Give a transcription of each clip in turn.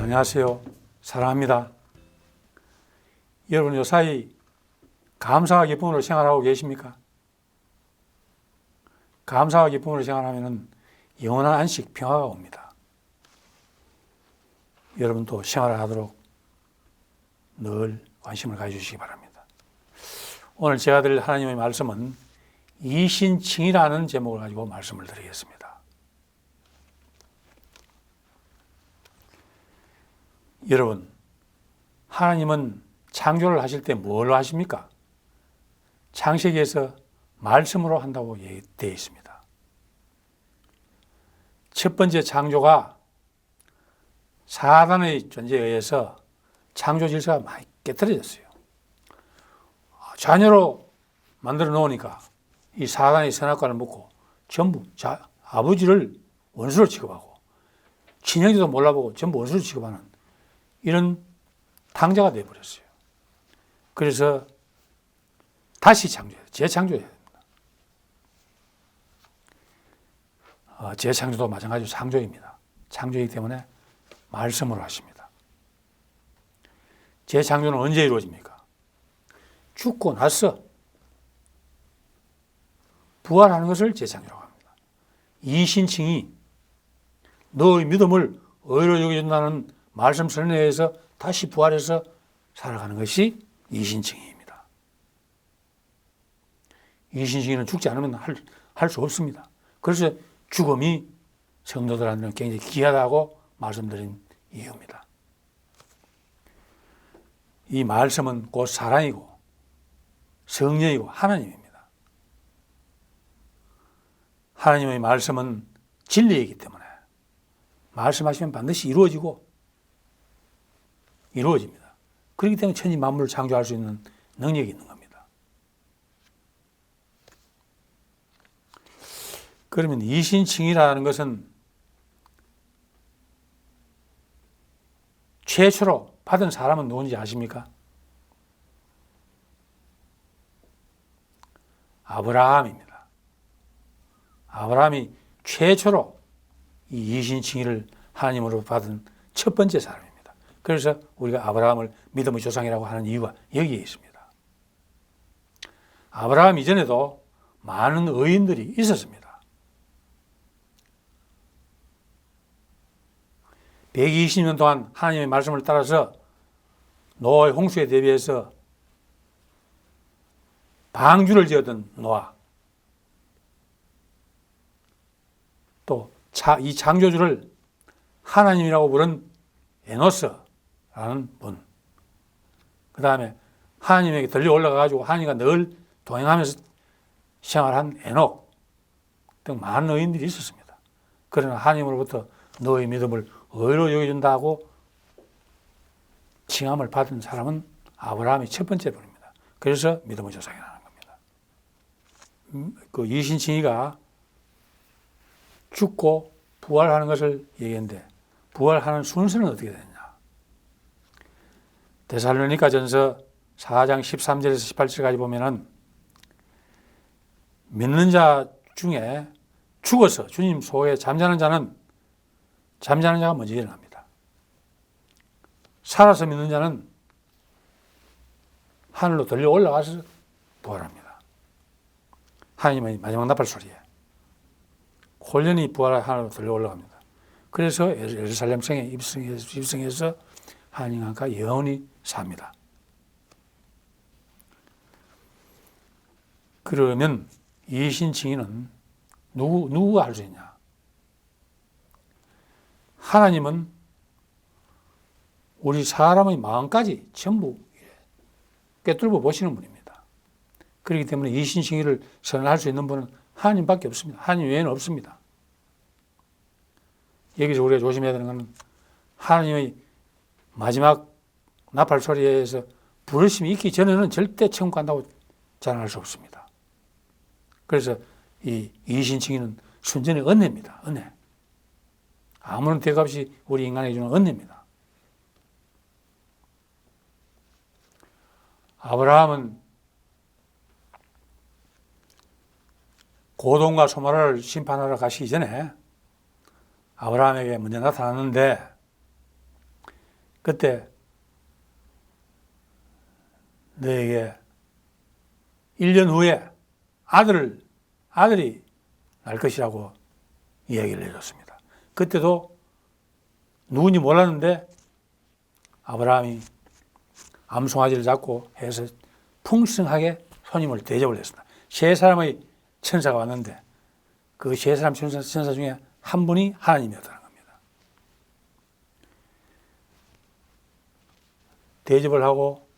안녕하세요. 사랑합니다. 여러분 요사이 감사와 기쁨으로 생활하고 계십니까? 감사와 기쁨으로 생활하면 영원한 안식, 평화가 옵니다. 여러분도 생활을 하도록 늘 관심을 가져주시기 바랍니다. 오늘 제가 드릴 하나님의 말씀은 이신칭이라는 제목을 가지고 말씀을 드리겠습니다. 여러분, 하나님은 창조를 하실 때 뭘로 하십니까? 창세기에서 말씀으로 한다고 되어 있습니다. 첫 번째 창조가 사단의 존재에 의해서 창조 질서가 많이 깨뜨려졌어요. 자녀로 만들어 놓으니까 이 사단의 선악과를 먹고 전부 아버지를 원수로 취급하고 친형제도 몰라보고 전부 원수로 취급하는 이런 탕자가 되어버렸어요. 그래서 다시 창조해야 돼요. 재창조해야 됩니다. 재창조도 마찬가지로 창조입니다. 창조이기 때문에 말씀으로 하십니다. 재창조는 언제 이루어집니까? 죽고 나서 부활하는 것을 재창조라고 합니다. 이신칭이 너의 믿음을 의로 여겨준다는 말씀 선언에 의해서 다시 부활해서 살아가는 것이 이신칭입니다. 이신칭이는 죽지 않으면 할 수 없습니다. 그래서 죽음이 성도들한테는 굉장히 귀하다고 말씀드린 이유입니다. 이 말씀은 곧 사랑이고 성령이고 하나님입니다. 하나님의 말씀은 진리이기 때문에 말씀하시면 반드시 이루어집니다. 그렇기 때문에 천지 만물을 창조할 수 있는 능력이 있는 겁니다. 그러면 이신칭이라는 것은 최초로 받은 사람은 누군지 아십니까? 아브라함입니다. 아브라함이 최초로 이 이신칭의를 하나님으로 받은 첫 번째 사람입니다. 그래서 우리가 아브라함을 믿음의 조상이라고 하는 이유가 여기에 있습니다. 아브라함 이전에도 많은 의인들이 있었습니다. 120년 동안 하나님의 말씀을 따라서 노아의 홍수에 대비해서 방주를 지었던 노아, 또 이 창조주를 하나님이라고 부른 에노스라는 분, 그 다음에 하나님에게 들려 올라가가지고 하나님과 늘 동행하면서 생활한 에녹 등 많은 의인들이 있었습니다. 그러나 하나님으로부터 너의 믿음을 의로 여겨준다고 칭함을 받은 사람은 아브라함이 첫 번째 분입니다. 그래서 믿음의 조상이라는 겁니다. 그 이신칭의가 죽고 부활하는 것을 얘기했는데 부활하는 순서는 어떻게 되느냐? 데살로니가전서 4장 13절에서 18절까지 보면은 믿는 자 중에 죽어서 주님 소에 잠자는 자가 먼저 일어납니다. 살아서 믿는 자는 하늘로 들려 올라가서 부활합니다. 하나님의 마지막 나팔 소리에 혼련히 부활해 하늘로 들려 올라갑니다. 그래서 예루살렘 성에 입성해서 하나님과 영원히 삽니다. 그러면 이신칭의는 누구가 할 수 있냐? 하나님은 우리 사람의 마음까지 전부 꿰뚫고 보시는 분입니다. 그렇기 때문에 이신칭의를 선언할 수 있는 분은 하나님밖에 없습니다. 하나님 외에는 없습니다. 여기서 우리가 조심해야 되는 것은 하나님의 마지막 나팔 소리에 의해서 부르심이 있기 전에는 절대 천국 간다고 자랑할 수 없습니다. 그래서 이 이신칭의는 순전히 은혜입니다. 은혜. 아무런 대값이 우리 인간에게 주는 은혜입니다. 아브라함은 고돔과 소마를 심판하러 가시기 전에 아브라함에게 먼저 나타났는데 그때 너에게 1년 후에 아들이 날 것이라고 이야기를 해줬습니다. 그때도 누군지 몰랐는데 아브라함이 암송아지를 잡고 해서 풍성하게 손님을 대접을 했습니다. 세 사람의 천사가 왔는데 그 세 사람 천사 중에 한 분이 하나님이었다는 겁니다. 대접을 하고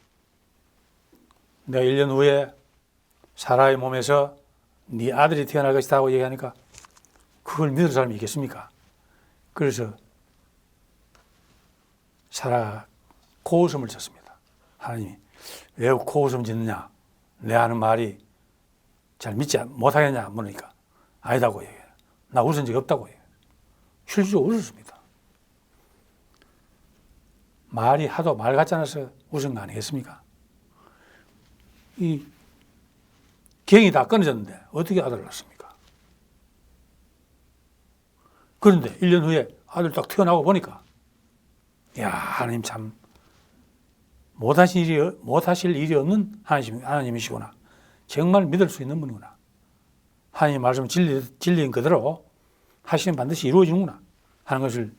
내가 1년 후에 사라의 몸에서 네 아들이 태어날 것이다 하고 얘기하니까 그걸 믿을 사람이 있겠습니까? 그래서 사라가 코웃음을 쳤습니다. 하나님이 왜 코웃음 짓느냐? 내 하는 말이 잘 믿지 못하겠냐? 물으니까 아니다고 얘기해요. 나 웃은 적이 없다고 얘기해요. 실제로 웃었습니다. 말이 하도 말 같지 않아서 웃은 거 아니겠습니까? 이 경이 다 끊어졌는데 어떻게 아들을 낳습니까? 그런데 1년 후에 아들 딱 태어나고 보니까 야, 하나님 참 못하실 일이 없는 하나님이시구나. 정말 믿을 수 있는 분이구나. 하나님 말씀 진리인 그대로 하시면 반드시 이루어지는구나 하는 것을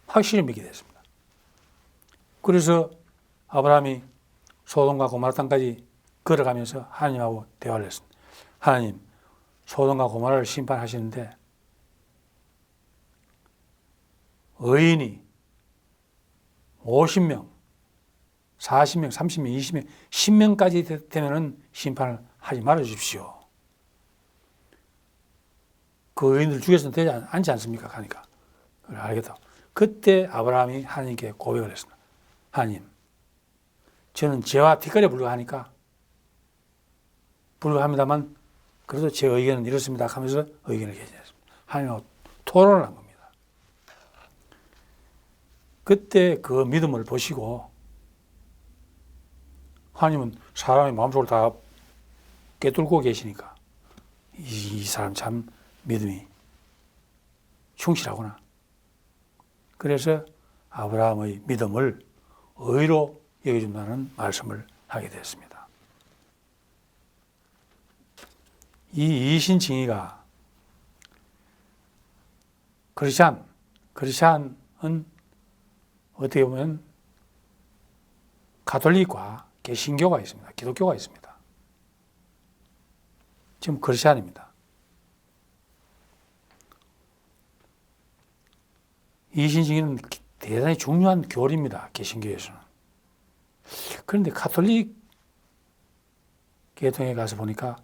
확실히 믿게 됐습니다. 그래서 아브라함이 소돔과 고모라 땅까지 걸어가면서 하나님하고 대화를 했습니다. 하나님, 소돔과 고모라를 심판하시는데 의인이 50명, 40명, 30명, 20명, 10명까지 되면은 심판을 하지 말아 주십시오. 그 의인들 죽여서는 되지 않지 않습니까? 하니까. 그래, 알겠다. 그때 아브라함이 하나님께 고백을 했습니다. 하나님, 저는 죄와 뒷거리에 불과합니다만 그래도 제 의견은 이렇습니다 하면서 의견을 개진했습니다. 하나님하고 토론을 한 겁니다. 그때 그 믿음을 보시고 하나님은 사람의 마음속을 다 꿰뚫고 계시니까 이 사람 참 믿음이 충실하구나. 그래서 아브라함의 믿음을 의로 여겨준다는 말씀을 하게 되었습니다. 이 이신칭의가 크리스찬은 어떻게 보면 가톨릭과 개신교가 있습니다. 기독교가 있습니다. 지금 크리스찬입니다. 이신칭의는 대단히 중요한 교리입니다. 개신교에서는. 그런데 가톨릭 계통에 가서 보니까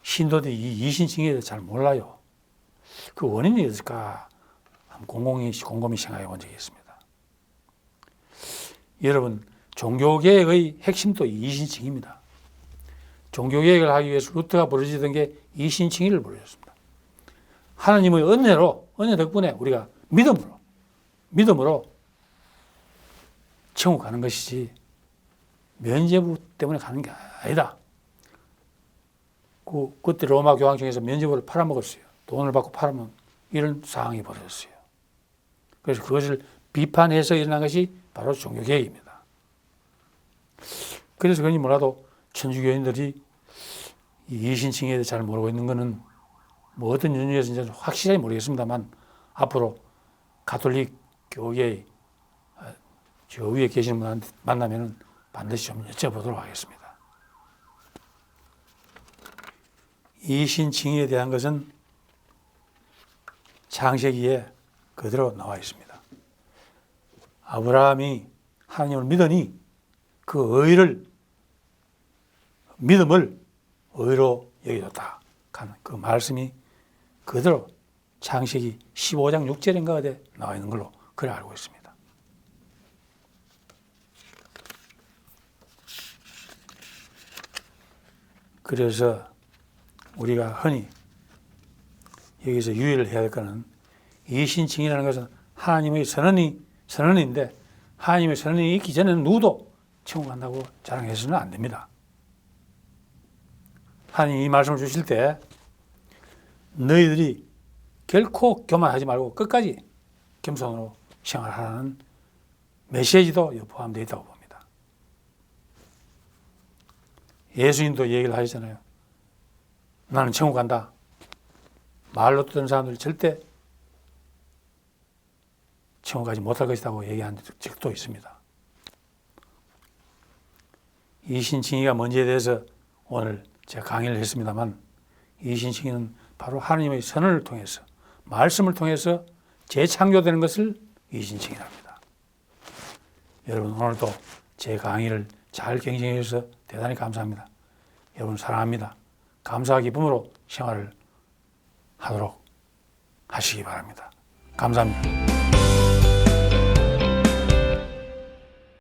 신도들이 이 이신칭의에 대해서 잘 몰라요. 그 원인이 있을까? 곰곰이 생각해 본 적이 있습니다. 여러분, 종교개혁의 핵심도 이신칭의입니다. 종교개혁을 하기 위해서 루터가 부르짖던 게 이신칭의를 부르셨습니다. 하나님의 은혜 덕분에 우리가 믿음으로 천국 가는 것이지 면죄부 때문에 가는 게 아니다. 그때 로마 교황청에서 면죄부를 팔아먹었어요. 돈을 받고 팔아먹은 이런 상황이 벌어졌어요. 그래서 그것을 비판해서 일어난 것이 바로 종교개혁입니다. 그래서 그런지 몰라도 천주교인들이 이신칭의에 대해 잘 모르고 있는 것은 뭐 어떤 연유에서 확실하게 모르겠습니다만 앞으로 가톨릭 교계의 저 위에 계시는 분한테 만나면 반드시 좀 여쭤보도록 하겠습니다. 이신칭의에 대한 것은 창세기에 그대로 나와 있습니다. 아브라함이 하나님을 믿으니 그 믿음을 의로 여겨줬다 하는 그 말씀이 그대로 창세기 15장 6절인가에 나와 있는 걸로 그래 알고 있습니다. 그래서 우리가 흔히 여기서 유의를 해야 될 것은 이신칭의라는 것은 하나님의 선언인데 하나님의 선언이 있기 전에는 누구도 천국 간다고 자랑해서는 안 됩니다. 하나님이 이 말씀을 주실 때 너희들이 결코 교만하지 말고 끝까지 겸손으로 생활하라는 메시지도 포함되어 있다고 봅니다. 예수님도 얘기를 하시잖아요. 나는 천국 간다. 말로 듣던 사람들 절대 천국 가지 못할 것이라고 얘기한 적도 있습니다. 이신칭의가 뭔지에 대해서 오늘 제가 강의를 했습니다만, 이신칭의는 바로 하나님의 선언을 통해서, 말씀을 통해서 재창조되는 것을 이신칭의랍니다. 여러분, 오늘도 제 강의를 잘 경청해 주셔서 대단히 감사합니다. 여러분 사랑합니다. 감사와 기쁨으로 생활을 하도록 하시기 바랍니다. 감사합니다.